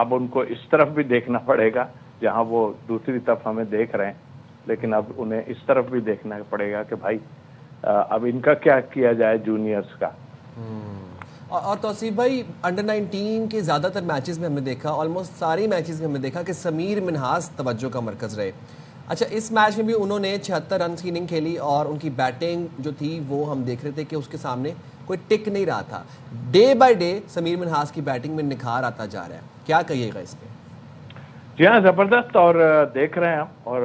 اب ان کو اس طرف بھی دیکھنا پڑے گا جہاں وہ دوسری طرف ہمیں دیکھ رہے ہیں، لیکن اب انہیں اس طرف بھی دیکھنا پڑے گا کہ بھائی اب ان کا کیا کیا جائے جونیئرز کا. اور توصیف بھائی انڈر 19 کے زیادہ تر میچز میں ہم نے دیکھا، آلموسٹ ساری میچز میں ہم نے دیکھا کہ سمیر منہاس توجہ کا مرکز رہے. اچھا اس میچ میں بھی انہوں نے 76 رنز کی اننگ کھیلی اور ان کی بیٹنگ جو تھی وہ ہم دیکھ رہے تھے کہ اس کے سامنے کوئی ٹک نہیں رہا تھا. Day by day Sameer Minhas کی بیٹنگ میں نکھار آتا جا رہا ہے، کیا کہیے گا اس پہ؟ جی ہاں زبردست، اور دیکھ رہے ہیں ہم، اور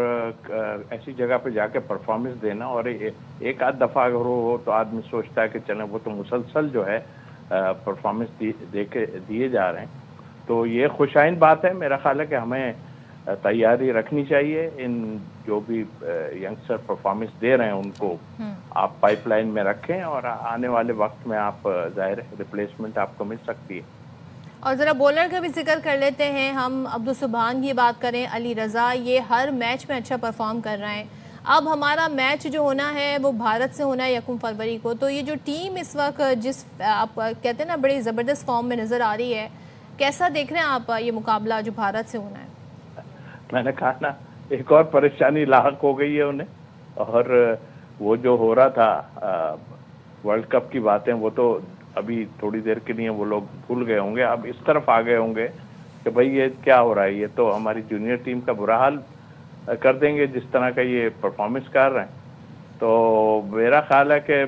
ایسی جگہ پہ جا کے پرفارمنس دینا، اور ایک آدھ دفعہ اگر ہو تو آدمی سوچتا ہے کہ چلیں وہ تو مسلسل جو ہے پرفارمنس دیے جا رہے ہیں، تو یہ خوشائن بات ہے. میرا خیال ہے کہ ہمیں تیاری رکھنی چاہیے. ان جو بھی ینگسٹر پرفارمنس دے رہے ہیں ان کو آپ پائپ لائن میں رکھیں، اور آنے والے وقت میں آپ ظاہر ریپلیسمنٹ آپ کو مل سکتی ہے. اور ذرا بولر کا بھی ذکر کر لیتے ہیں ہم. عبدالسبحان کی بات کریں، علی رضا یہ ہر میچ میں اچھا پرفارم کر رہے ہیں. اب ہمارا میچ جو ہونا ہے وہ بھارت سے ہونا ہے 1 فروری کو، تو یہ جو ٹیم اس وقت جس آپ کہتے ہیں نا بڑی زبردست فارم میں نظر آ رہی ہے، کیسا دیکھ رہے ہیں آپ یہ مقابلہ جو بھارت سے ہونا ہے؟ میں نے کہا نا ایک اور پریشانی لاحق ہو گئی ہے انہیں، اور وہ جو ہو رہا تھا ورلڈ کپ کی باتیں وہ تو ابھی تھوڑی دیر کے لیے وہ لوگ بھول گئے ہوں گے، اب اس طرف آ گئے ہوں گے کہ بھئی یہ کیا ہو رہا ہے، یہ تو ہماری جونیئر ٹیم کا برا حال کر دیں گے جس طرح کا یہ پرفارمنس کر رہے ہیں. تو میرا خیال ہے کہ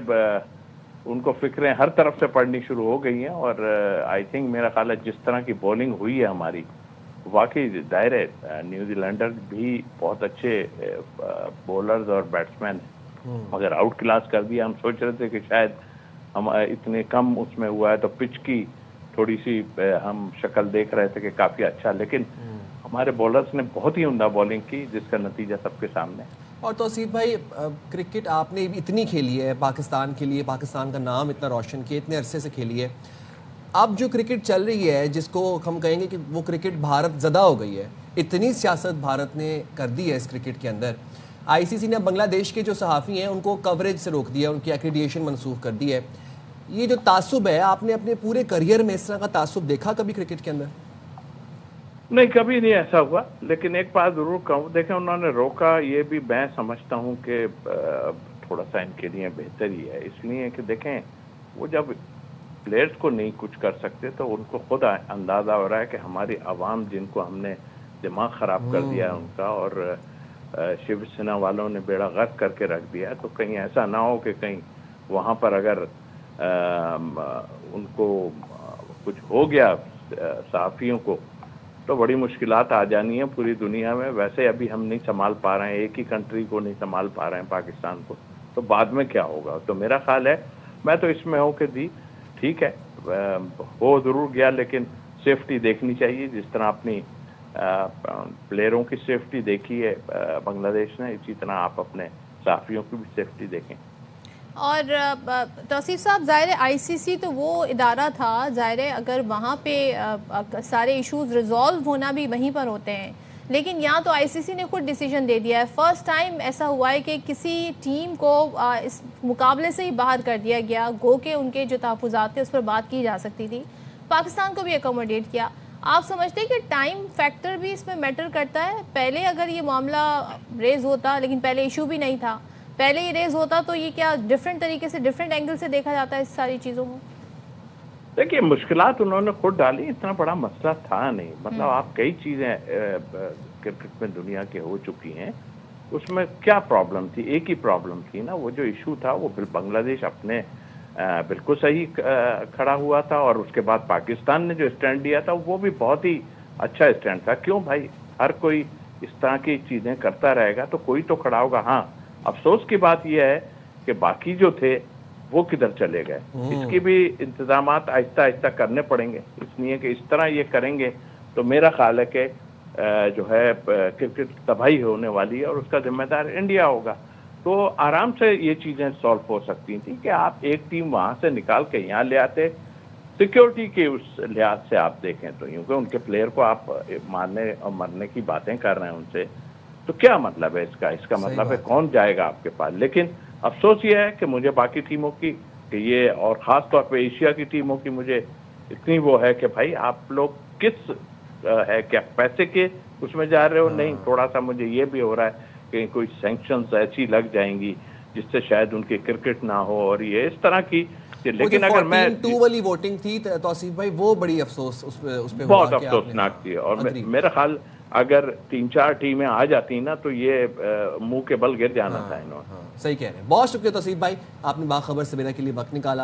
ان کو فکریں ہر طرف سے پڑنی شروع ہو گئی ہیں، اور آئی تھنک میرا خیال ہے جس طرح کی بولنگ ہوئی ہے ہماری، واقعی ظاہر ہے نیوزی لینڈر بھی بہت اچھے بولرز اور بیٹسمین ہیں، مگر آؤٹ کلاس کر دیا. ہم سوچ رہے تھے کہ شاید ہم اتنے کم اس میں ہوا ہے تو پچ کی تھوڑی سی ہم شکل دیکھ رہے تھے کہ کافی اچھا، لیکن ہمارے بولرز نے بہت ہی عمدہ بولنگ کی جس کا نتیجہ سب کے سامنے. اور توصیف بھائی کرکٹ آپ نے اتنی کھیلی ہے پاکستان کے لیے، پاکستان کا نام اتنا روشن کیا، اتنے عرصے سے کھیلی ہے، اب جو کرکٹ چل رہی ہے جس کو ہم کہیں گے کہ وہ کرکٹ بھارت زدہ ہو گئی ہے، اتنی سیاست بھارت نے کر دی ہے اس کرکٹ کے اندر. آئی سی سی نے بنگلہ دیش کے جو صحافی ہیں ان کو کوریج سے روک دیا، ان کی ایکریڈیشن منسوخ کر دی ہے. یہ جو تعصب ہے، آپ نے اپنے پورے کریئر میں اس طرح کا تعصب دیکھا کبھی کرکٹ کے اندر؟ نہیں، کبھی نہیں ایسا ہوا، لیکن ایک بات ضرور کہوں، دیکھیں انہوں نے روکا، یہ بھی میں سمجھتا ہوں کہ تھوڑا سا ان کے لیے بہتر ہی ہے، اس لیے کہ دیکھیں وہ جب پلیئرز کو نہیں کچھ کر سکتے تو ان کو خود اندازہ ہو رہا ہے کہ ہماری عوام جن کو ہم نے دماغ خراب کر دیا ہے ان کا، اور شیو سینا والوں نے بیڑا غرق کر کے رکھ دیا ہے، تو کہیں ایسا نہ ہو کہ کہیں وہاں پر اگر ان کو کچھ ہو گیا صحافیوں کو تو بڑی مشکلات آ جانی ہیں پوری دنیا میں. ویسے ابھی ہم نہیں سنبھال پا رہے ہیں، ایک ہی کنٹری کو نہیں سنبھال پا رہے ہیں پاکستان کو، تو بعد میں کیا ہوگا. تو میرا خیال ہے میں تو اس میں ہوں کہ ٹھیک ہے ہو ضرور گیا، لیکن سیفٹی دیکھنی چاہیے جس طرح اپنی پلیئروں کی سیفٹی دیکھی ہے بنگلہ دیش نے، اسی طرح آپ اپنے صحافیوں کی بھی سیفٹی دیکھیں. اور توصیف صاحب ظاہر آئی سی سی تو وہ ادارہ تھا، ظاہر اگر وہاں پہ سارے ایشوز ریزالو ہونا بھی وہیں پر ہوتے ہیں، لیکن یہاں تو آئی سی سی نے خود ڈیسیجن دے دیا ہے. فرسٹ ٹائم ایسا ہوا ہے کہ کسی ٹیم کو اس مقابلے سے ہی باہر کر دیا گیا، گو کہ ان کے جو تحفظات تھے اس پر بات کی جا سکتی تھی، پاکستان کو بھی اکوموڈیٹ کیا. آپ سمجھتے ہیں کہ ٹائم فیکٹر بھی اس میں میٹر کرتا ہے؟ پہلے اگر یہ معاملہ ریز ہوتا، لیکن پہلے ایشو بھی نہیں تھا، پہلے یہ ریز ہوتا تو یہ کیا ڈیفرنٹ طریقے سے ڈیفرنٹ اینگل سے دیکھا جاتا ہے اس ساری چیزوں کو؟ دیکھیے مشکلات انہوں نے خود ڈالی، اتنا بڑا مسئلہ تھا نہیں. مطلب آپ کئی چیزیں کرکٹ میں دنیا کے ہو چکی ہیں، اس میں کیا پرابلم تھی؟ ایک ہی پرابلم تھی نا، وہ جو ایشو تھا وہ بنگلہ دیش اپنے بالکل صحیح کھڑا ہوا تھا، اور اس کے بعد پاکستان نے جو اسٹینڈ دیا تھا وہ بھی بہت ہی اچھا اسٹینڈ تھا. کیوں بھائی ہر کوئی اس طرح کی چیزیں کرتا رہے گا تو کوئی تو کھڑا ہوگا. ہاں افسوس کی بات یہ ہے کہ باقی جو تھے وہ کدھر چلے گئے. اس کی بھی انتظامات آہستہ آہستہ کرنے پڑیں گے، اس لیے کہ اس طرح یہ کریں گے تو میرا خیال ہے کہ جو ہے کرکٹ تباہی ہونے والی ہے، اور اس کا ذمہ دار انڈیا ہوگا. تو آرام سے یہ چیزیں سالو ہو سکتی تھیں کہ آپ ایک ٹیم وہاں سے نکال کے یہاں لے آتے. سیکیورٹی کے اس لحاظ سے آپ دیکھیں تو یوں کہ ان کے پلیئر کو آپ مارنے اور مرنے کی باتیں کر رہے ہیں ان سے، تو کیا مطلب ہے اس کا مطلب ہے کون جائے گا آپ کے پاس. لیکن افسوس یہ ہے کہ مجھے باقی ٹیموں کی کہ یہ، اور خاص طور پہ ایشیا کی ٹیموں کی مجھے اتنی وہ ہے کہ بھائی آپ لوگ کس ہے کیا پیسے کے اس میں جا رہے ہو؟ نہیں، تھوڑا سا مجھے یہ بھی ہو رہا ہے کہ کوئی سینکشنز ایسی لگ جائیں گی جس سے شاید ان کی کرکٹ نہ ہو اور یہ اس طرح کی. لیکن اگر میں 14-2 والی ووٹنگ تھی توصیف بھائی، وہ بڑی افسوس اس پہ بہت افسوسناک تھی. اور میرا خیال اگر 3-4 ٹیمیں آ جاتی نا تو یہ منہ کے بل گر جانا تھا انہوں نے. صحیح کہہ رہے ہیں. بہت شکریہ توصیف بھائی، آپ نے باخبر سویرا کے لیے وقت نکالا.